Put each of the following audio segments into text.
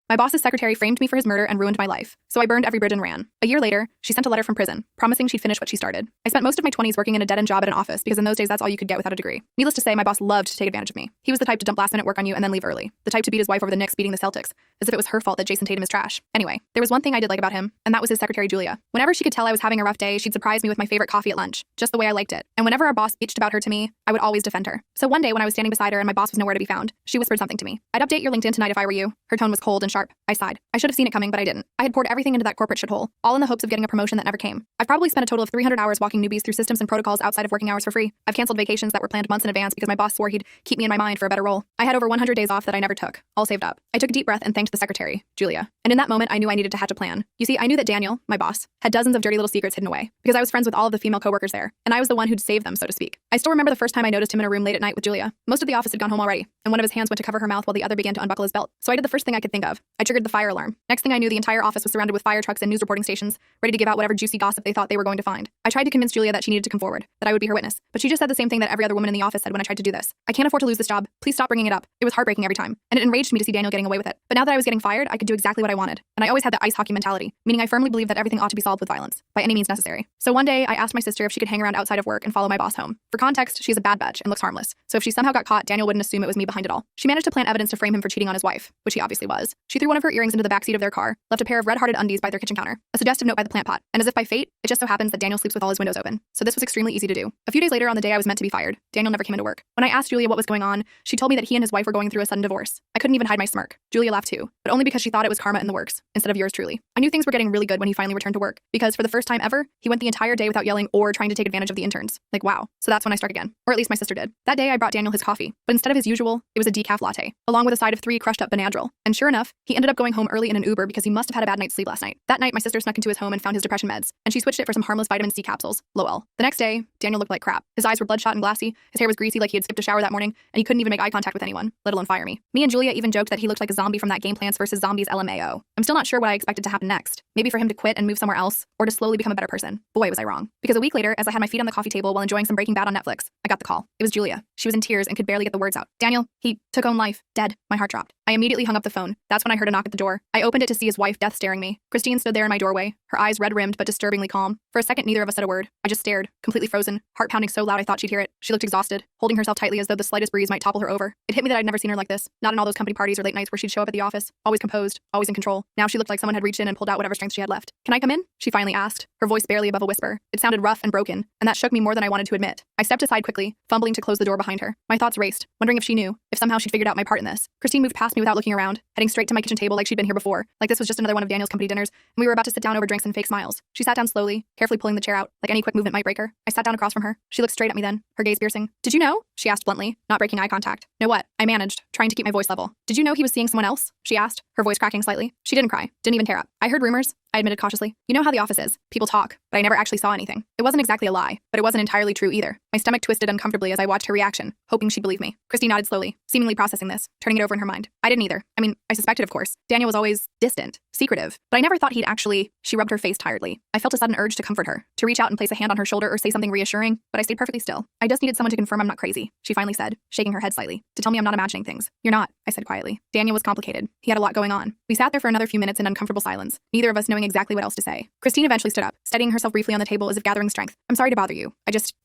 My boss's secretary framed me for his murder and ruined my life, so I burned every bridge and ran. A year later, she sent a letter from prison, promising she'd finish what she started. I spent most of my 20s working in a dead-end job at an office because in those days that's all you could get without a degree. Needless to say, my boss loved to take advantage of me. He was the type to dump last-minute work on you and then leave early. The type to beat his wife over the Knicks beating the Celtics, as if it was her fault that Jason Tatum is trash. Anyway, there was one thing I did like about him, and that was his secretary Julia. Whenever she could tell I was having a rough day, she'd surprise me with my favorite coffee at lunch, just the way I liked it. And whenever our boss bitched about her to me, I would always defend her. So one day when I was standing beside her and my boss was nowhere to be found, she whispered something to me. "I'd update your LinkedIn tonight if I were you." Her tone was cold and sharp. I sighed. I should have seen it coming, but I didn't. I had poured everything into that corporate shithole, all in the hopes of getting a promotion that never came. I've probably spent a total of 300 hours walking newbies through systems and protocols outside of working hours for free. I've canceled vacations that were planned months in advance because my boss swore he'd keep me in my mind for a better role. I had over 100 days off that I never took, all saved up. I took a deep breath and thanked the secretary, Julia. And in that moment, I knew I needed to hatch a plan. You see, I knew that Daniel, my boss, had dozens of dirty little secrets hidden away because I was friends with all of the female coworkers there, and I was the one who'd saved them, so to speak. I still remember the first time I noticed him in a room late at night with Julia. Most of the office had gone home already, and one of his hands went to cover her mouth while the other began to unbuckle his belt. So I did the first thing I could think of. I triggered the fire alarm. Next thing I knew, the entire office was surrounded with fire trucks and news reporting stations, ready to give out whatever juicy gossip they thought they were going to find. I tried to convince Julia that she needed to come forward, that I would be her witness, but she just said the same thing that every other woman in the office said when I tried to do this. "I can't afford to lose this job. Please stop bringing it up." It was heartbreaking every time, and it enraged me to see Daniel getting away with it. But now that I was getting fired, I could do exactly what I wanted. And I always had the ice hockey mentality, meaning I firmly believed that everything ought to be solved with violence, by any means necessary. So one day, I asked my sister if she could hang around outside of work and follow my boss home. For context, she's a bad bitch and looks harmless, so if she somehow got caught, Daniel wouldn't assume it was me behind it all. She managed to plant evidence to frame him for cheating on his wife, which he obviously was. She threw one of her earrings into the backseat of their car, left a pair of red-hearted undies by their kitchen counter, a suggestive note by the plant pot, and as if by fate, it just so happens that Daniel sleeps with all his windows open. So this was extremely easy to do. A few days later, on the day I was meant to be fired, Daniel never came into work. When I asked Julia what was going on, she told me that he and his wife were going through a sudden divorce. I couldn't even hide my smirk. Julia laughed too, but only because she thought it was karma in the works, instead of yours truly. I knew things were getting really good when he finally returned to work, because for the first time ever, he went the entire day without yelling or trying to take advantage of the interns. Like, wow. So that's when I struck again. Or at least my sister did. That day I brought Daniel his coffee, but instead of his usual, it was a decaf latte, along with a side of 3 crushed up Benadryl. And sure enough, he ended up going home early in an Uber because he must have had a bad night's sleep last night. That night, my sister snuck into his home and found his depression meds, and she switched it for some harmless vitamin C capsules. Lol. The next day, Daniel looked like crap. His eyes were bloodshot and glassy, his hair was greasy like he had skipped a shower that morning, and he couldn't even make eye contact with anyone, let alone fire me. Me and Julia even joked that he looked like a zombie from that game Plants vs. Zombies LMAO. I'm still not sure what I expected to happen next. Maybe for him to quit and move somewhere else, or to slowly become a better person. Boy, was I wrong. Because a week later, as I had my feet on the coffee table while enjoying some Breaking Bad on Netflix, I got the call. It was Julia. She was in tears and could barely get the words out. "Daniel, he took own life. Dead." My heart dropped. I immediately hung up the phone. That's when I heard a knock at the door. I opened it to see his wife, death, staring me. Christine stood there in my doorway, her eyes red-rimmed but disturbingly calm. For a second, neither of us said a word. I just stared, completely frozen, heart pounding so loud I thought she'd hear it. She looked exhausted, holding herself tightly as though the slightest breeze might topple her over. It hit me that I'd never seen her like this. Not in all those company parties or late nights where she'd show up at the office, always composed, always in control. Now she looked like someone had reached in and pulled out whatever strength she had left. "Can I come in?" she finally asked, her voice barely above a whisper. It sounded rough and broken, and that shook me more than I wanted to admit. I stepped aside quickly, fumbling to close the door behind her. My thoughts raced, wondering if she knew, if somehow she'd figured out my part in this. Christine moved past me without looking around, heading straight to my kitchen table like she'd been here before, like this was just another one of Daniel's company dinners, and we were about to sit down over drinks and fake smiles. She sat down slowly, carefully pulling the chair out, like any quick movement might break her. I sat down across from her. She looked straight at me then, her gaze piercing. "Did you know?" she asked bluntly, not breaking eye contact. "Know what?" I managed, trying to keep my voice level. "Did you know he was seeing someone else?" she asked, her voice cracking slightly. She didn't cry, didn't even tear up. "I heard rumors," I admitted cautiously. "You know how the office is. People talk, but I never actually saw anything." It wasn't exactly a lie, but it wasn't entirely true either. My stomach twisted uncomfortably as I watched her reaction, hoping she'd believe me. Christine nodded slowly, seemingly processing this, turning it over in her mind. I didn't either. I mean, I suspected, of course. Daniel was always distant, secretive, but I never thought he'd actually... She rubbed her face tiredly. I felt a sudden urge to comfort her, to reach out and place a hand on her shoulder or say something reassuring, but I stayed perfectly still. "I just needed someone to confirm I'm not crazy," she finally said, shaking her head slightly, "to tell me I'm not imagining things." "You're not," I said quietly. Daniel was complicated. He had a lot going on. We sat there for another few minutes in uncomfortable silence, neither of us knowing exactly what else to say. Christine eventually stood up, steadying herself briefly on the table as if gathering strength. "I'm sorry to bother you.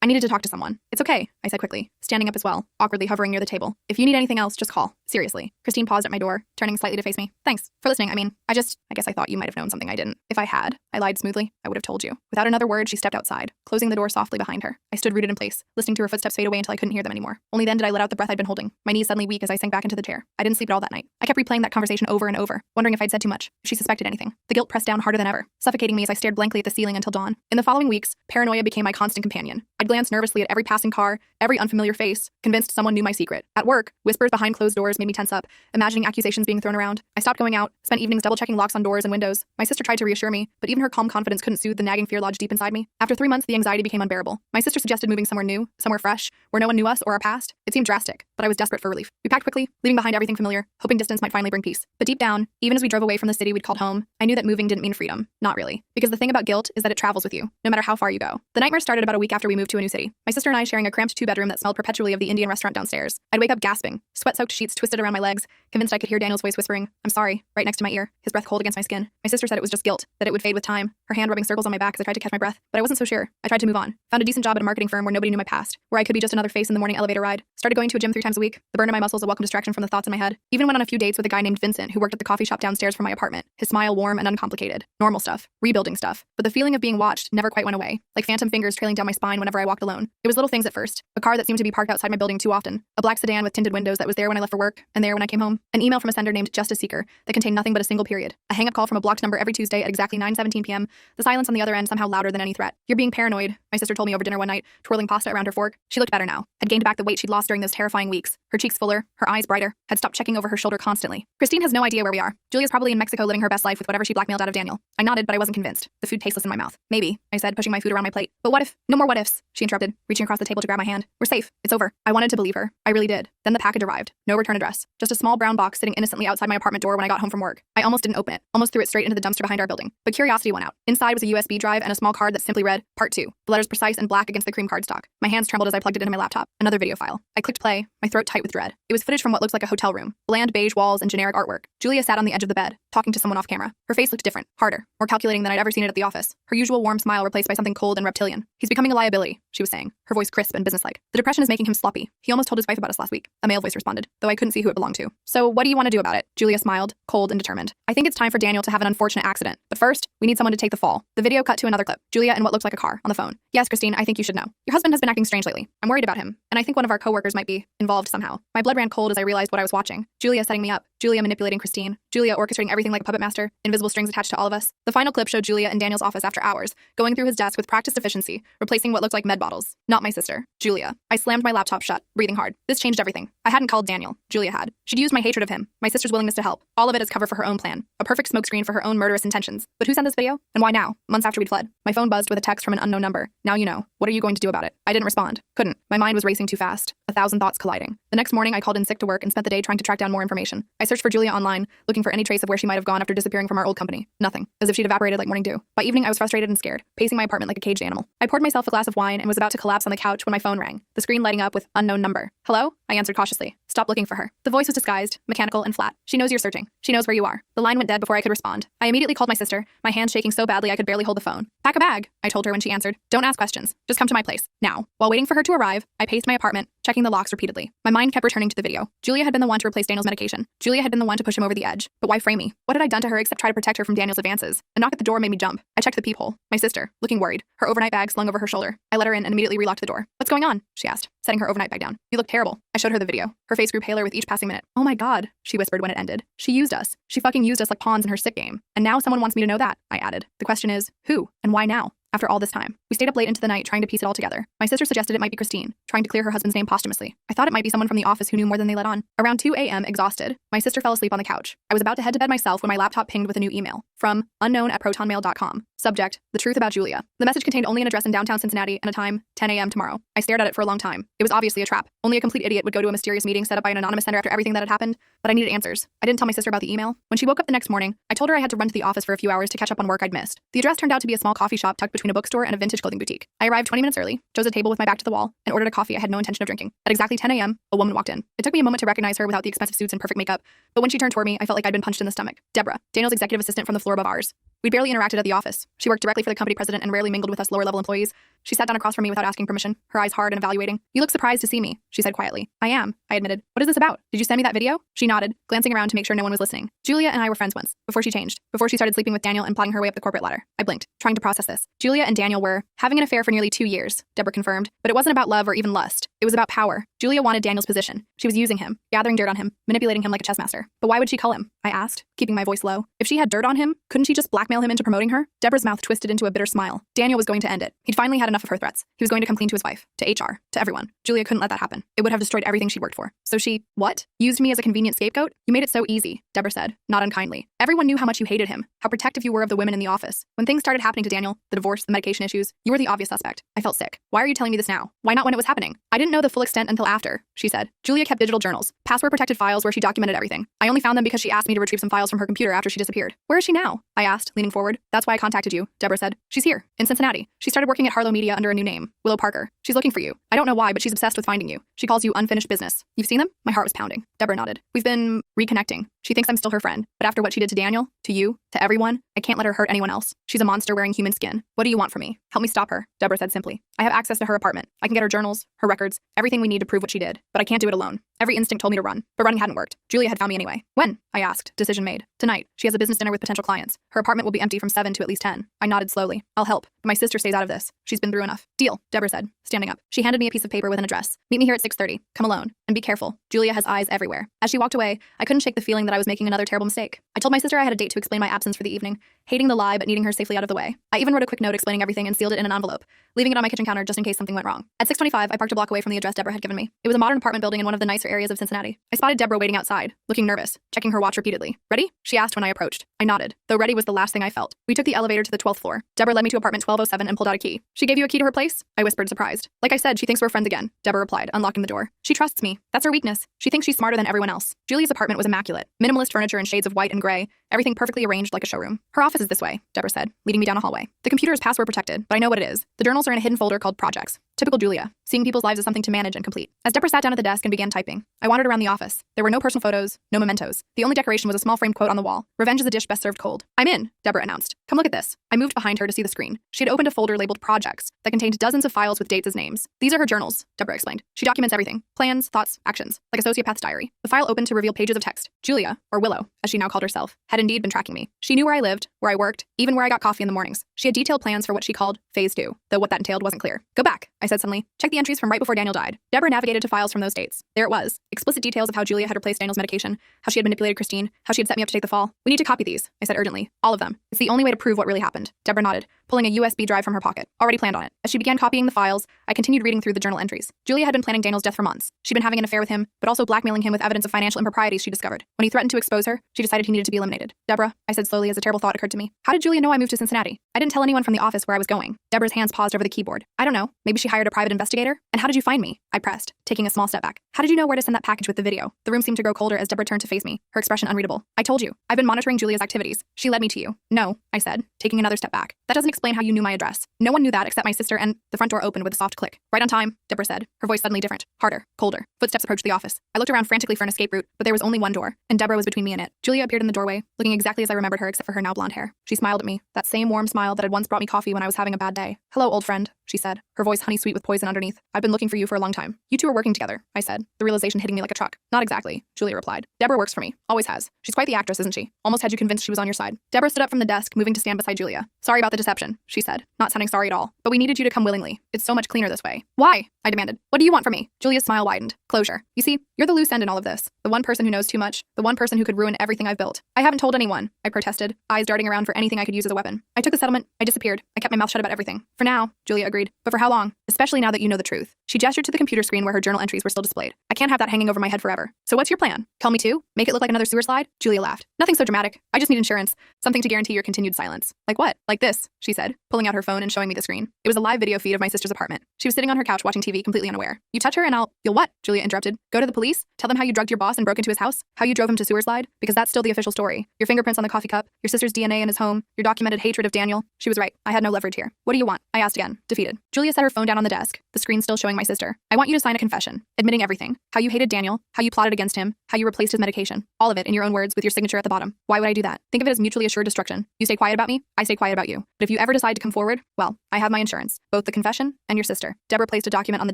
I needed to talk to someone." "It's okay," I said quickly, standing up as well, awkwardly hovering near the table. "If you need anything else, just call. Seriously." Christine paused at my door, turning slightly to face me. "Thanks for listening. I guess I thought you might have known something I didn't. If I had," I lied smoothly, "I would have told you." Without another word, she stepped outside, closing the door softly behind her. I stood rooted in place, listening to her footsteps fade away until I couldn't hear them anymore. Only then did I let out the breath I'd been holding, my knees suddenly weak as I sank back into the chair. I didn't sleep at all that night. I kept replaying that conversation over and over, wondering if I'd said too much, if she suspected anything. The guilt pressed down harder than ever, suffocating me as I stared blankly at the ceiling until dawn. In the following weeks, paranoia became my constant companion. I'd glance nervously at every passing car, every unfamiliar face, convinced someone knew my secret. At work, whispers behind closed doors made me tense up, imagining accusations being thrown around. I stopped going out, spent evenings double-checking locks on doors and windows. My sister tried to reassure me, but even her calm confidence couldn't soothe the nagging fear lodged deep inside me. After 3 months, the anxiety became unbearable. My sister suggested moving somewhere new, somewhere fresh, where no one knew us or our past. It seemed drastic, but I was desperate for relief. We packed quickly, leaving behind everything familiar, hoping distance might finally bring peace. But deep down, even as we drove away from the city we'd called home, I knew that moving didn't mean freedom. Not really. Because the thing about guilt is that it travels with you, no matter how far you go. The nightmare started about a week after we moved to a new city. My sister and I sharing a cramped 2-bedroom that smelled perpetually of the Indian restaurant downstairs. I'd wake up gasping, sweat-soaked sheets twisted around my legs, convinced I could hear Daniel's voice whispering, "I'm sorry," right next to my ear, his breath cold against my skin. My sister said it was just guilt, that it would fade with time, her hand rubbing circles on my back as I tried to catch my breath, but I wasn't so sure. I tried to move on. Found a decent job at a marketing firm where nobody knew my past, where I could be just another face in the morning elevator ride. Started going to a gym 3 times a week. The burn in my muscles a welcome distraction from the thoughts in my head. Even went on a few dates with a guy named Vincent who worked at the coffee shop downstairs from my apartment. His smile warm and uncomplicated. Normal stuff. Rebuilding stuff. But the feeling of being watched never quite went away, like phantom fingers trailing down my spine whenever I walked alone. It was little things at first. A car that seemed to be parked outside my building too often. A black sedan with tinted windows that was there when I left for work and there when I came home. An email from a sender named Justice Seeker that contained nothing but a single period. A hang-up call from a blocked number every Tuesday at exactly 9:17 p.m. The silence on the other end somehow louder than any threat. "You're being paranoid," my sister told me over dinner one night, twirling pasta around her fork. She looked better now. Had gained back the weight she'd lost during those terrifying weeks. Her cheeks fuller, her eyes brighter. Had stopped checking over her shoulder constantly. "Christine has no idea where we are. Julia's probably in Mexico living her best life with whatever she blackmailed out of Daniel." I nodded, but I wasn't convinced. The food tasteless in my mouth. "Maybe," I said, pushing my food around my plate. "But what if—" "No more what ifs," she interrupted, reaching across the table to grab my hand. "We're safe. It's over." I wanted to believe her. I really did. Then the package arrived. No return address. Just a small brown box sitting innocently outside my apartment door when I got home from work. I almost didn't open it. Almost threw it straight into the dumpster behind our building. But curiosity won out. Inside was a USB drive and a small card that simply read, "Part 2. The letters precise and black against the cream cardstock. My hands trembled as I plugged it into my laptop. Another video file. I clicked play, my throat tight with dread. It was footage from what looked like a hotel room. Bland beige walls and generic artwork. Julia sat on the edge of the bed, talking to someone off camera. Her face looked different, harder, more calculating than I'd ever seen it at the office. Her usual warm smile replaced by something cold and reptilian. "He's becoming a liability," she was saying, her voice crisp and businesslike. "The depression is making him sloppy. He almost told his wife about us last week." A male voice responded, though I couldn't see who it belonged to. "So what do you want to do about it?" Julia smiled, cold and determined. "I think it's time for Daniel to have an unfortunate accident. But first, we need someone to take the fall." The video cut to another clip. Julia in what looked like a car, on the phone. "Yes, Christine, I think you should know. Your husband has been acting strange lately. I'm worried about him, and I think one of our coworkers might be involved somehow." My blood ran cold as I realized what I was watching. Julia setting me up. Julia manipulating Christine. Julia orchestrating everything like a puppet master. Invisible strings attached to all of us. The final clip showed Julia in Daniel's office after hours, going through his desk with practiced efficiency, replacing what looked like med bottles. Not my sister. Julia. I slammed my laptop shut, breathing hard. This changed everything. I hadn't called Daniel. Julia had. She'd used my hatred of him, my sister's willingness to help. All of it as cover for her own plan. A perfect smokescreen for her own murderous intentions. But who sent this video? And why now? Months after we'd fled. My phone buzzed with a text from an unknown number. "Now you know. What are you going to do about it?" I didn't respond. Couldn't. My mind was racing too fast. 1,000 thoughts colliding. The next morning, I called in sick to work and spent the day trying to track down more information. I searched for Julia online, looking for any trace of where she might have gone after disappearing from our old company. Nothing. As if she'd evaporated like morning dew. By evening, I was frustrated and scared, pacing my apartment like a caged animal. I poured myself a glass of wine and was about to collapse on the couch when my phone rang, the screen lighting up with unknown number. "Hello?" I answered cautiously. Stop looking for her. The voice was disguised, mechanical, and flat. "She knows you're searching. She knows where you are." The line went dead before I could respond. I immediately called my sister, my hands shaking so badly I could barely hold the phone. "Pack a bag," I told her when she answered. "Don't ask questions. Just come to my place. Now." While waiting for her to arrive, I paced my apartment, checking the locks repeatedly. My mind kept returning to the video. Julia had been the one to replace Daniel's medication. Julia had been the one to push him over the edge. But why frame me? What had I done to her except try to protect her from Daniel's advances? A knock at the door made me jump. I checked the peephole. My sister, looking worried, her overnight bag slung over her shoulder. I let her in and immediately relocked the door. "What's going on?" she asked, setting her overnight bag down. "You look terrible." I showed her the video. Her face grew paler with each passing minute. "Oh my God," she whispered when it ended. "She used us. She fucking used us like pawns in her sick game. And now someone wants me to know that," I added. "The question is, who? And why now?" After all this time, we stayed up late into the night trying to piece it all together. My sister suggested it might be Christine, trying to clear her husband's name posthumously. I thought it might be someone from the office who knew more than they let on. Around 2 a.m., exhausted, my sister fell asleep on the couch. I was about to head to bed myself when my laptop pinged with a new email from unknown@protonmail.com. Subject: The truth about Julia. The message contained only an address in downtown Cincinnati and a time, 10 a.m. tomorrow. I stared at it for a long time. It was obviously a trap. Only a complete idiot would go to a mysterious meeting set up by an anonymous sender after everything that had happened. But I needed answers. I didn't tell my sister about the email. When she woke up the next morning, I told her I had to run to the office for a few hours to catch up on work I'd missed. The address turned out to be a small coffee shop tucked between a bookstore and a vintage clothing boutique. I arrived 20 minutes early, chose a table with my back to the wall, and ordered a coffee I had no intention of drinking. At exactly 10 a.m., a woman walked in. It took me a moment to recognize her without the expensive suits and perfect makeup, but when she turned toward me, I felt like I'd been punched in the stomach. Deborah, Daniel's executive assistant from the floor above ours. We'd barely interacted at the office. She worked directly for the company president and rarely mingled with us lower-level employees. She sat down across from me without asking permission, her eyes hard and evaluating. "You look surprised to see me," she said quietly. "I am," I admitted. "What is this about? Did you send me that video?" She nodded, glancing around to make sure no one was listening. "Julia and I were friends once, before she changed, before she started sleeping with Daniel and plotting her way up the corporate ladder." I blinked, trying to process this. "Julia and Daniel were having an affair for nearly 2 years," Deborah confirmed, "but it wasn't about love or even lust. It was about power. Julia wanted Daniel's position. She was using him, gathering dirt on him, manipulating him like a chess master. But why would she call him?" I asked, keeping my voice low. If she had dirt on him, couldn't she just blackmail him into promoting her? Deborah's mouth twisted into a bitter smile. Daniel was going to end it. He'd finally had enough of her threats. He was going to come clean to his wife, to HR, to everyone. Julia couldn't let that happen. It would have destroyed everything she'd worked for. So she, what? Used me as a convenient scapegoat? "You made it so easy," Deborah said, not unkindly. "Everyone knew how much you hated him, how protective you were of the women in the office. When things started happening to Daniel, the divorce, the medication issues, you were the obvious suspect. I felt sick. Why are you telling me this now? Why not when it was happening?" "I didn't know the full extent until after," she said. "Julia kept digital journals, password-protected files where she documented everything. I only found them because she asked me to retrieve some files from her computer after she disappeared." "Where is she now?" I asked, leaning leaning forward. That's why I contacted you, Deborah said. She's here, in Cincinnati. She started working at Harlow Media under a new name, Willow Parker. She's looking for you. I don't know why, but she's obsessed with finding you. She calls you unfinished business. You've seen them? My heart was pounding. Deborah nodded. We've been reconnecting. She thinks I'm still her friend, but after what she did to Daniel, to you, to everyone, I can't let her hurt anyone else. She's a monster wearing human skin. What do you want from me? Help me stop her, Deborah said simply. I have access to her apartment. I can get her journals, her records, everything we need to prove what she did, but I can't do it alone. Every instinct told me to run, but running hadn't worked. Julia had found me anyway. When? I asked. Decision made. Tonight. She has a business dinner with potential clients. Her apartment will be empty from 7 to at least 10. I nodded slowly. I'll help, but my sister stays out of this. She's been through enough. Deal, Deborah said, standing up. She handed me a piece of paper with an address. Meet me here at 6:30. Come alone. And be careful. Julia has eyes everywhere. As she walked away, I couldn't shake the feeling that I was making another terrible mistake. I told my sister I had a date to explain my absence for the evening, hating the lie but needing her safely out of the way. I even wrote a quick note explaining everything and sealed it in an envelope, leaving it on my kitchen counter just in case something went wrong. At 6:25, I parked a block away from the address Deborah had given me. It was a modern apartment building in one of the nicer areas of Cincinnati. I spotted Deborah waiting outside, looking nervous, checking her watch repeatedly. Ready? She asked when I approached. I nodded, though ready was the last thing I felt. We took the elevator to the 12th floor. Deborah led me to apartment 1207 and pulled out a key. She gave you a key to her place? I whispered, surprised. Like I said, she thinks we're friends again, Deborah replied, unlocking the door. She trusts me. That's her weakness. She thinks she's smarter than everyone else. Julia's apartment was immaculate. Minimalist furniture in shades of white and gray, everything perfectly arranged like a showroom. Her office is this way, Deborah said, leading me down a hallway. The computer is password protected, but I know what it is. The journals are in a hidden folder called Projects. Typical Julia. Seeing people's lives as something to manage and complete. As Deborah sat down at the desk and began typing, I wandered around the office. There were no personal photos, no mementos. The only decoration was a small framed quote on the wall. Revenge is a dish best served cold. I'm in, Deborah announced. Come look at this. I moved behind her to see the screen. She had opened a folder labeled Projects that contained dozens of files with dates as names. These are her journals, Deborah explained. She documents everything. Plans, thoughts, actions. Like a sociopath's diary. The file opened to reveal pages of text. Julia, or Willow, as she now called herself, had indeed been tracking me. She knew where I lived, where I worked, even where I got coffee in the mornings. She had detailed plans for what she called Phase 2, though what that entailed wasn't clear. Go back, I said suddenly. Check the entries from right before Daniel died. Deborah navigated to files from those dates. There it was. Explicit details of how Julia had replaced Daniel's medication, how she had manipulated Christine, how she had set me up to take the fall. We need to copy these, I said urgently. All of them. It's the only way to prove what really happened. Deborah nodded, pulling a USB drive from her pocket. Already planned on it. As she began copying the files, I continued reading through the journal entries. Julia had been planning Daniel's death for months. She'd been having an affair with him, but also blackmailing him with evidence of financial improprieties she discovered. When he threatened to expose her, she decided he needed to be eliminated. Deborah, I said slowly as a terrible thought occurred to me. How did Julia know I moved to Cincinnati? I didn't tell anyone from the office where I was going. Deborah's hands paused over the keyboard. I don't know. Maybe she hired a private investigator? And how did you find me? I pressed, taking a small step back. How did you know where to send that package with the video? The room seemed to grow colder as Deborah turned to face me, her expression unreadable. I told you. I've been monitoring Julia's activities. She led me to you. No, I said, taking another step back. That doesn't explain how you knew my address. No one knew that except my sister, and the front door opened with a soft click. Right on time, Deborah said, her voice suddenly different, harder, colder. Footsteps approached the office. I looked around frantically for an escape route, but there was only one door, and Deborah was between me and it. Julia appeared in the doorway, looking exactly as I remembered her except for her now blonde hair. She smiled at me, that same warm smile that had once brought me coffee when I was having a bad day. Hello, old friend, she said, her voice honey sweet with poison underneath. I've been looking for you for a long time. You two are working together, I said, the realization hitting me like a truck. Not exactly, Julia replied. Deborah works for me. Always has. She's quite the actress, isn't she? Almost had you convinced she was on your side. Deborah stood up from the desk, moving to stand beside Julia. Sorry about the deception, she said, not sounding sorry at all. But we needed you to come willingly. It's so much cleaner this way. Why? I demanded. What do you want from me? Julia's smile widened. Closure. You see, you're the loose end in all of this. The one person who knows too much. The one person who could ruin everything I've built. I haven't told anyone, I protested, eyes darting around for anything I could use as a weapon. I took the settlement. I disappeared. I kept my mouth shut about everything. For now, Julia agreed. But for how long? Especially now that you know the truth. She gestured to the computer screen where her journal entries were still displayed. I can't have that hanging over my head forever. So what's your plan? Kill me too? Make it look like another sewer slide? Julia laughed. Nothing so dramatic. I just need insurance. Something to guarantee your continued silence. Like what? Like this, she said, pulling out her phone and showing me the screen. It was a live video feed of my sister's apartment. She was sitting on her couch watching TV completely unaware. You touch her and You'll what? Julia interrupted. Go to the police? Tell them how you drugged your boss and broke into his house? How you drove him to sewer slide? Because that's still the official story. Your fingerprints on the coffee cup, your sister's DNA in his home, your documented hatred of Daniel. She was right. I had no leverage here. What do you want? I asked again, defeated. Julia set her phone down on the desk, the screen still showing my sister. I want you to sign a confession, admitting everything. How you hated Daniel, how you plotted against him, how you replaced his medication. All of it in your own words with your signature at the bottom. Why would I do that? Think of it as mutually assured destruction. You stay quiet about me, I stay quiet about you. But if you ever decide to come forward, well, I have my insurance. Both the confession and your sister. Deborah placed a document on the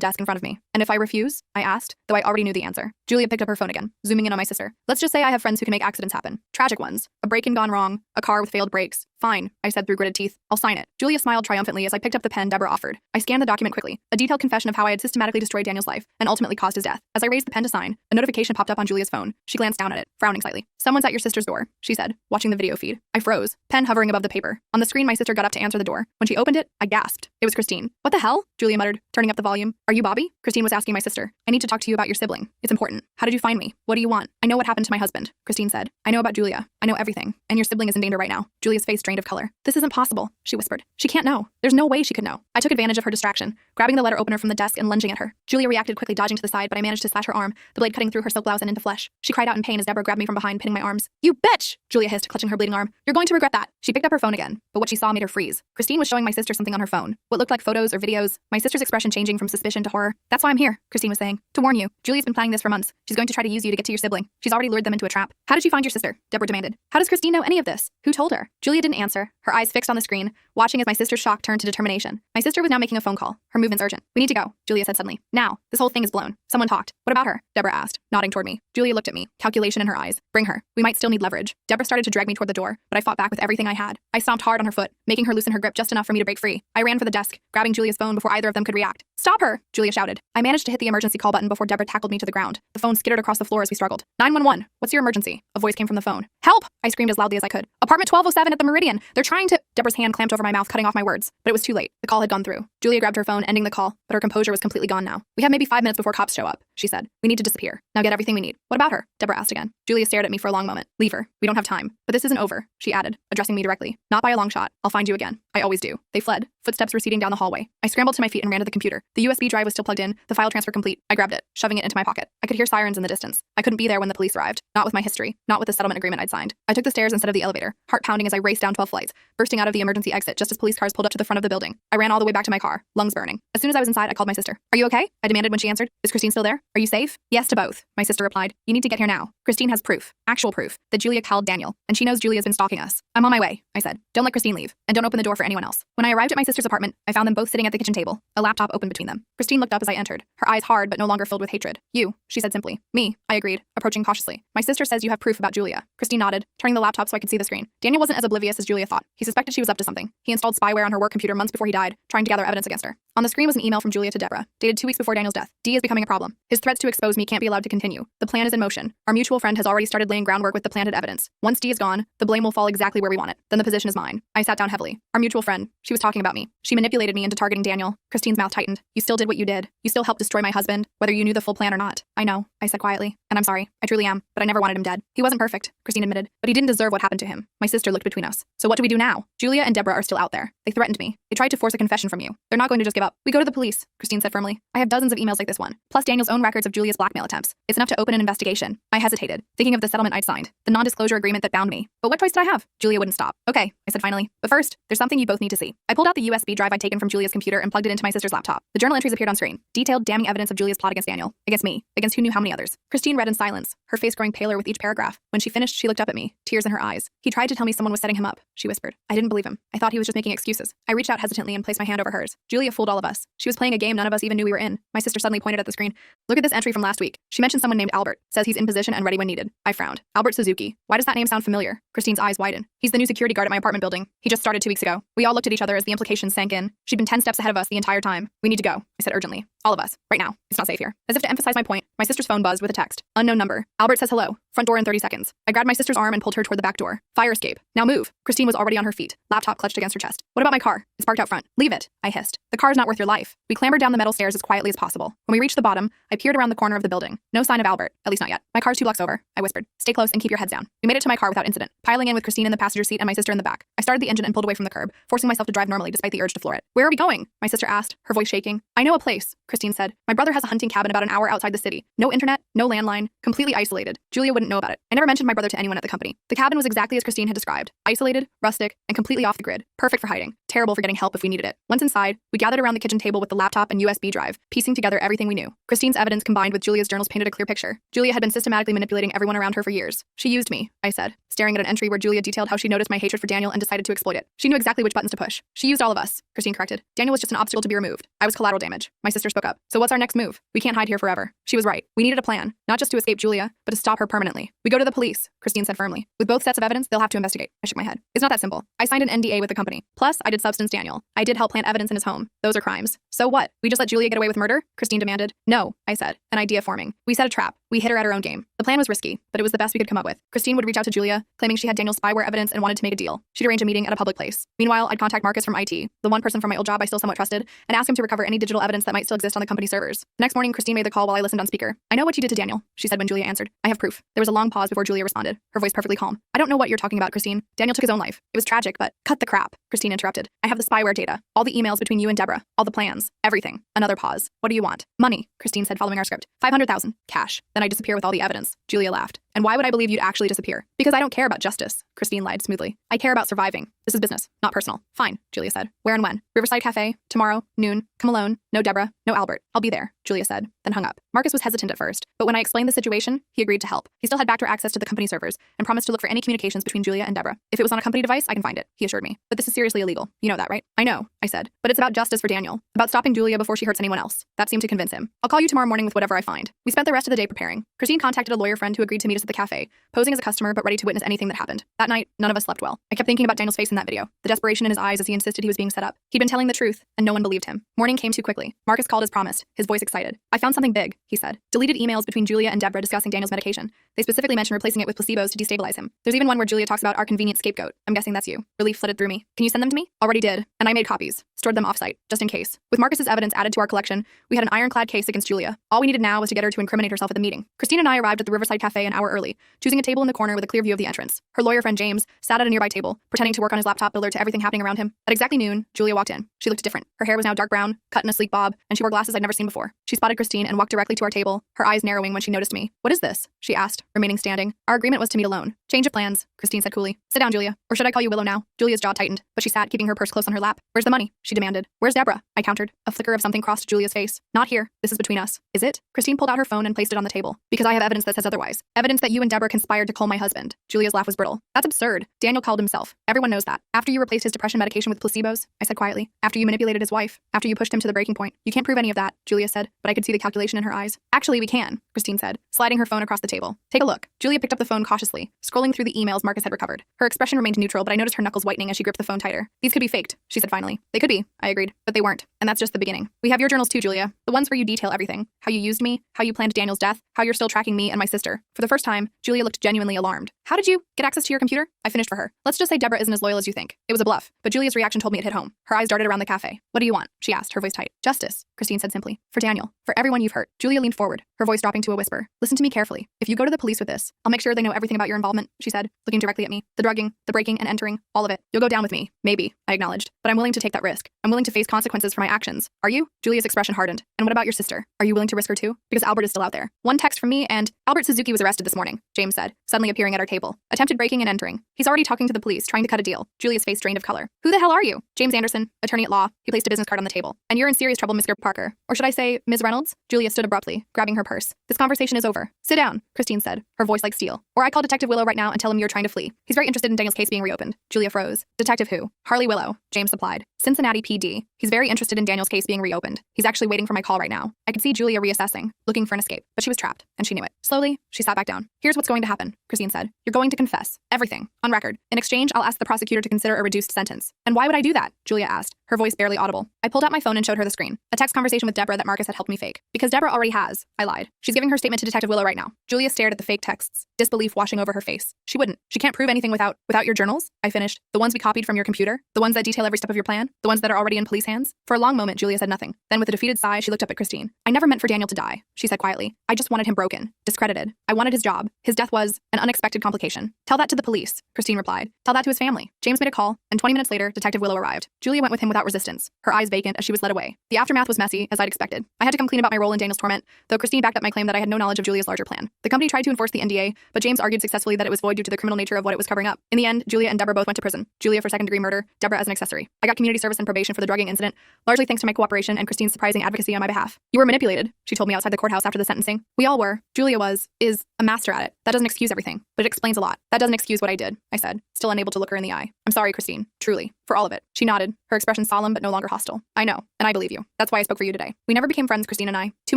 desk in front of me. And if I refuse? I asked, though I already knew the answer. Julia picked up her phone again, zooming in on my sister. Let's just say I have friends who can make accidents happen. Tragic ones. A break-in gone wrong, a car with failed brakes. Fine, I said through gritted teeth. I'll sign it. Julia smiled triumphantly as I picked up the pen Deborah offered. I scanned the document quickly, a detailed confession of how I had systematically destroyed Daniel's life and ultimately caused his death. As I raised the pen to sign, a notification popped up on Julia's phone. She glanced down at it, frowning slightly. Someone's at your sister's door, she said, watching the video feed. I froze, pen hovering above the paper. On the screen, my sister got up to answer the door. When she opened it, I gasped. It was Christine. What the hell? Julia muttered, turning up the volume. Are you Bobby? Christine was asking my sister. I need to talk to you about your sibling. It's important. How did you find me? What do you want? I know what happened to my husband, Christine said. I know about Julia. I know everything, and your sibling is in danger right now. Julia's face drained of color. This isn't possible, she whispered. She can't know. There's no way she could know. I took advantage of her distraction, grabbing the letter opener from the desk and lunging at her. Julia reacted quickly, dodging to the side, but I managed to slash her arm, the blade cutting through her silk blouse and into flesh. She cried out in pain as Deborah grabbed me from behind, pinning my arms. You bitch! Julia hissed, clutching her bleeding arm. You're going to regret that. She picked up her phone again, but what she saw made her freeze. Christine was showing my sister something on her phone. What looked like photos or videos, my sister's expression changing from suspicion to horror. That's why I'm here, Christine was saying. To warn you, Julia's been planning this for months. She's going to try to use you to get to your sibling. She's already lured them into a trap. How did you find your sister? Deborah demanded. How does Christine know any of this? Who told her? Julia didn't answer, her eyes fixed on the screen, watching as my sister's shock turned to determination. My sister was now making a phone call. Her movement's urgent. We need to go, Julia said suddenly. Now. This whole thing is blown. Someone talked. What about her? Deborah asked, nodding toward me. Julia looked at me, calculation in her eyes. Bring her. We might still need leverage. Deborah started to drag me toward the door, but I fought back with everything I had. I stomped hard on her foot, making her loosen her grip just enough for me to break free. I ran for the desk, grabbing Julia's phone before either of them could react. Stop her! Julia shouted. I managed to hit the emergency call button before Deborah tackled me to the ground. The phone skittered across the floor as we struggled. 911. What's your emergency? A voice came from the phone. Help! I screamed as loudly as I could. Apartment 1207 at the Meridian. They're trying to... Deborah's hand clamped over my mouth, cutting off my words. But it was too late. The call had gone through. Julia grabbed her phone, ending the call, but her composure was completely gone now. We have maybe 5 minutes before cops show up, she said. We need to disappear. Now get everything we need. What about her? Deborah asked again. Julia stared at me for a long moment. Leave her. We don't have time. But this isn't over, she added, addressing me directly. Not by a long shot. I'll find you again. I always do. They fled, footsteps receding down the hallway. I scrambled to my feet and ran to the computer. The USB drive was still plugged in, the file transfer complete. I grabbed it, shoving it into my pocket. I could hear sirens in the distance. I couldn't be there when the police arrived. Not with my history. Not with the settlement agreement I'd signed. I took the stairs instead of the elevator, heart pounding as I raced down 12 flights, bursting out of the emergency exit just as police cars pulled up to the front of the building. I ran all the way back to my car, lungs burning. As soon as I was inside, I called my sister. Are you okay? I demanded when she answered. Is Christine still there? Are you safe? Yes to both, my sister replied. You need to get here now. Christine has proof, actual proof, that Julia called Daniel, and she knows Julia's been stalking us. I'm on my way, I said. Don't let Christine leave, and don't open the door for anyone else. When I arrived at my sister's apartment, I found them both sitting at the kitchen table, a laptop open between them. Christine looked up as I entered, her eyes hard but no longer filled with hatred. You, she said simply. Me, I agreed, approaching cautiously. My sister says you have proof about Julia. Christine nodded, turning the laptop so I could see the screen. Daniel wasn't as oblivious as Julia thought. He suspected she was up to something. He installed spyware on her work computer months before he died, trying to gather evidence against her. On the screen was an email from Julia to Deborah, dated 2 weeks before Daniel's death. D is becoming a problem. His threats to expose me can't be allowed to continue. The plan is in motion. Our mutual friend has already started laying groundwork with the planted evidence. Once D is gone, the blame will fall exactly where we want it. Then the position is mine. I sat down heavily. Our mutual friend, she was talking about me. She manipulated me into targeting Daniel. Christine's mouth tightened. You still did what you did. You still helped destroy my husband, whether you knew the full plan or not. I know, I said quietly. And I'm sorry. I truly am, but I never wanted him dead. He wasn't perfect, Christine admitted, but he didn't deserve what happened to him. My sister looked between us. So what do we do now? Julia and Deborah are still out there. They threatened me. They tried to force a confession from you. They're not going to just give up. We go to the police, Christine said firmly. I have dozens of emails like this one, plus Daniel's own records of Julia's blackmail attempts. It's enough to open an investigation. I hesitated, thinking of the settlement I'd signed, the non-disclosure agreement that bound me. But what choice did I have? Julia wouldn't stop. Okay, I said finally. But first, there's something you both need to see. I pulled out the USB drive I'd taken from Julia's computer and plugged it into my sister's laptop. The journal entries appeared on screen. Detailed, damning evidence of Julia's plot against Daniel. Against me. Against who knew how many others. Christine read in silence, her face growing paler with each paragraph. When she finished, she looked up at me, tears in her eyes. He tried to tell me someone was setting him up, she whispered. I didn't believe him. I thought he was just making excuses. I reached out hesitantly and placed my hand over hers. Julia fooled all of us. She was playing a game none of us even knew we were in. My sister suddenly pointed at the screen. Look at this entry from last week. She mentioned someone named Albert. Says he's in position and ready when needed. I frowned. Albert Suzuki. Why does that name sound familiar? Christine's eyes widened. He's the new security guard at my apartment building. He just started 2 weeks ago. We all looked at each other as the implications sank in. She'd been 10 steps ahead of us the entire time. We need to go, I said urgently. All of us. Right now. It's not safe here. As if to emphasize my point, my sister's phone buzzed with a text. Unknown number. Albert says hello. Front door in 30 seconds. I grabbed my sister's arm and pulled her toward the back door. Fire escape. Now move. Christine was already on her feet, laptop clutched against her chest. What about my car? It's parked out front. Leave it, I hissed. The car's not worth your life. We clambered down the metal stairs as quietly as possible. When we reached the bottom, I peered around the corner of the building. No sign of Albert, at least not yet. My car's 2 blocks over, I whispered. Stay close and keep your heads down. We made it to my car without incident, piling in with Christine in the passenger seat and my sister in the back. I started the engine and pulled away from the curb, forcing myself to drive normally despite the urge to floor it. Where are we going? My sister asked, her voice shaking. I know a place, Christine said. My brother has a hunting cabin about an hour outside the city. No internet, no landline, completely isolated. Julia wouldn't know about it. I never mentioned my brother to anyone at the company. The cabin was exactly as Christine had described. Isolated, rustic, and completely off the grid. Perfect for hiding. Terrible for getting help if we needed it. Once inside, we gathered around the kitchen table with the laptop and USB drive, piecing together everything we knew. Christine's evidence combined with Julia's journals painted a clear picture. Julia had been systematically manipulating everyone around her for years. She used me, I said, staring at an entry where Julia detailed how she noticed my hatred for Daniel and decided to exploit it. She knew exactly which buttons to push. She used all of us, Christine corrected. Daniel was just an obstacle to be removed. I was collateral damage. My sister spoke up. So what's our next move? We can't hide here forever. She was right. We needed a plan, not just to escape Julia, but to stop her permanently. We go to the police, Christine said firmly. With both sets of evidence, they'll have to investigate. I shook my head. It's not that simple. I signed an NDA with the company. Plus, I did substance Daniel. I did help plant evidence in his home. Those are crimes. So what? We just let Julia get away with murder? Christine demanded. No, I said, an idea forming. We set a trap. We hit her at her own game. The plan was risky, but it was the best we could come up with. Christine would reach out to Julia, claiming she had Daniel's spyware evidence and wanted to make a deal. She'd arrange a meeting at a public place. Meanwhile, I'd contact Marcus from IT, the one person from my old job I still somewhat trusted, and ask him to recover any digital evidence that might still exist on the company servers. The next morning, Christine made the call while I listened on speaker. "I know what you did to Daniel," she said when Julia answered. "I have proof." There was a long pause before Julia responded, her voice perfectly calm. "I don't know what you're talking about, Christine. Daniel took his own life. It was tragic, but cut the crap," Christine interrupted. "I have the spyware data, all the emails between you and Deborah, all the plans, everything." Another pause. "What do you want?" "Money," Christine said, following our script. 500,000, cash. Then I disappear with all the evidence. Julia laughed. "And why would I believe you'd actually disappear?" "Because I don't care about justice," Christine lied smoothly. "I care about surviving. This is business, not personal." "Fine," Julia said. "Where and when?" "Riverside Cafe, tomorrow, noon. Come alone. No Deborah, no Albert. I'll be there," Julia said, then hung up. Marcus was hesitant at first, but when I explained the situation, he agreed to help. He still had backdoor access to the company servers and promised to look for any communications between Julia and Deborah. "If it was on a company device, I can find it," he assured me. "But this is seriously illegal. You know that, right?" "I know," I said. "But it's about justice for Daniel, about stopping Julia before she hurts anyone else." That seemed to convince him. "I'll call you tomorrow morning with whatever I find." We spent the rest of the day preparing. Christine contacted a lawyer friend who agreed to meet us at the cafe, posing as a customer but ready to witness anything that happened. That night, none of us slept well. I kept thinking about Daniel's face in that video, the desperation in his eyes as he insisted he was being set up. He'd been telling the truth, and no one believed him. Morning came too quickly. Marcus called as promised, his voice excited. "I found something big," he said. "Deleted emails between Julia and Deborah discussing Daniel's medication. They specifically mention replacing it with placebos to destabilize him. There's even one where Julia talks about our convenient scapegoat. I'm guessing that's you." Relief flooded through me. "Can you send them to me?" "Already did, and I made copies. Stored them offsite, just in case." With Marcus's evidence added to our collection, we had an ironclad case against Julia. All we needed now was to get her to incriminate herself at the meeting. Christine and I arrived at the Riverside Cafe an hour early, choosing a table in the corner with a clear view of the entrance. Her lawyer friend James sat at a nearby table, pretending to work on his laptop alert to everything happening around him. At exactly noon, Julia walked in. She looked different. Her hair was now dark brown, cut in a sleek bob, and she wore glasses I'd never seen before. She spotted Christine and walked directly to our table, her eyes narrowing when she noticed me. "What is this?" she asked, remaining standing. "Our agreement was to meet alone." "Change of plans," Christine said coolly. "Sit down, Julia. Or should I call you Willow now?" Julia's jaw tightened, but she sat, keeping her purse close on her lap. "Where's the money?" she demanded. "Where's Deborah?" I countered. A flicker of something crossed Julia's face. "Not here. This is between us." "Is it?" Christine pulled out her phone and placed it on the table. "Because I have evidence that says otherwise. Evidence that you and Deborah conspired to cull my husband." Julia's laugh was brittle. "That's absurd. Daniel called himself. Everyone knows that. After you replaced his depression medication with placebos," I said quietly. "After you manipulated his wife. After you pushed him to the breaking point. You can't prove any of that," Julia said, but I could see the calculation in her eyes. "Actually, we can," Christine said, sliding her phone across the table. "Take a look." Julia picked up the phone cautiously, scrolling through the emails Marcus had recovered. Her expression remained neutral, but I noticed her knuckles whitening as she gripped the phone tighter. "These could be faked," she said finally. "They could be," I agreed, "but they weren't. And that's just the beginning. We have your journals too, Julia. The ones where you detail everything. How you used me, how you planned Daniel's death, how you're still tracking me and my sister." For the first time, Julia looked genuinely alarmed. "How did you get access to your computer?" I finished for her. "Let's just say Deborah isn't as loyal as you think." It was a bluff, but Julia's reaction told me it hit home. Her eyes darted around the cafe. "What do you want?" she asked, her voice tight. "Justice," Christine said simply. "For Daniel. For everyone you've hurt." Julia leaned forward, her voice dropping to a whisper. "Listen to me carefully. If you go to the police with this, I'll make sure they know everything about your involvement," she said, looking directly at me. "The drugging, the breaking and entering, all of it. You'll go down with me. Maybe," I acknowledged. "But I'm willing to take that risk. I'm willing to face consequences for my actions. Are you?" Julia's expression hardened. "And what about your sister? Are you willing to risk her too? Because Albert is still out there." "One text from me and Albert Suzuki was arrested this morning," James said, suddenly appearing at our table. "Attempted breaking and entering. He's already talking to the police, trying to cut a deal." Julia's face drained of color. "Who the hell are you?" "James Anderson, attorney at law." He placed a business card on the table. "And you're in serious trouble, Mr. Parker. Or should I say, Ms. Reynolds?" Julia stood abruptly, grabbing her purse. "This conversation is over. Sit down," Christine said, her voice like steel. "Or I call Detective Willow right now and tell him you're trying to flee. He's very interested in Daniel's case being reopened." Julia froze. "Detective who?" "Harley Willow," James supplied. "Cincinnati PD. He's very interested in Daniel's case being reopened. He's actually waiting for my call right now." I could see Julia reassessing, looking for an escape, but she was trapped, and she knew it. Slowly, she sat back down. "Here's what's going to happen," Christine said. "You're going to confess. Everything. On record. In exchange, I'll ask the prosecutor to consider a reduced sentence." "And why would I do that?" Julia asked, her voice barely audible. I pulled out my phone and showed her the screen. A text conversation with Deborah that Marcus had helped me fake. "Because Deborah already has," I lied. "She's giving her statement to Detective Willow right now." Julia stared at the fake texts, disbelief washing over her face. "She wouldn't. She can't prove anything without your journals," I finished. "The ones we copied from your computer? The ones that detail every step of your plan? The ones that are already in police hands?" For a long moment, Julia said nothing. Then with a defeated sigh, she looked up at Christine. "I never meant for Daniel to die," she said quietly. "I just wanted him broken, discredited. I wanted his job. His death was an unexpected complication." "Tell that to the police," Christine replied. "Tell that to his family." James made a call, and 20 minutes later, Detective Willow arrived. Julia went with him without resistance, her eyes vacant as she was led away. The aftermath was messy, as I'd expected. I had to come clean about my role in Daniel's torment, though Christine backed up my claim that I had no knowledge of Julia's larger plan. The company tried to enforce the NDA, but James argued successfully that it was void due to the criminal nature of what it was covering up. In the end, Julia and Deborah both went to prison. Julia for second-degree murder, Deborah as an accessory. I got community service and probation for the drugging incident, largely thanks to my cooperation and Christine's surprising advocacy on my behalf. "You were manipulated," she told me outside the courthouse after the sentencing. "We all were. Julia is a master at it. That doesn't excuse everything, but it explains a lot." "That doesn't excuse what I did," I said, still unable to look her in the eye. "I'm sorry, Christine. Truly. For all of it. She nodded, her expression solemn but no longer hostile. I know, and I believe you. That's why I spoke for you today. We never became friends, Christine and I. Too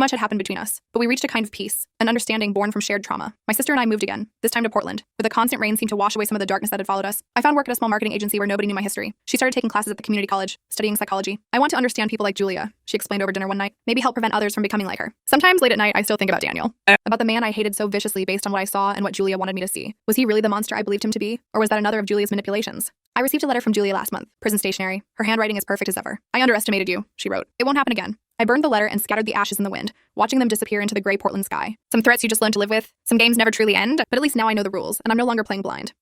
much had happened between us. But we reached a kind of peace, an understanding born from shared trauma. My sister and I moved again, this time to Portland, where the constant rain seemed to wash away some of the darkness that had followed us. I found work at a small marketing agency where nobody knew my history. She started taking classes at the community college, studying psychology. I want to understand people like Julia, she explained over dinner one night. Maybe help prevent others from becoming like her. Sometimes late at night, I still think about Daniel. About the man I hated so viciously based on what I saw and what Julia wanted me to see. Was he really the monster I believed him to be? Or was that another of Julia's manipulations? I received a letter from Julia last month, prison stationery. Her handwriting is perfect as ever. I underestimated you, she wrote. It won't happen again. I burned the letter and scattered the ashes in the wind, watching them disappear into the gray Portland sky. Some threats you just learn to live with, some games never truly end, but at least now I know the rules, and I'm no longer playing blind.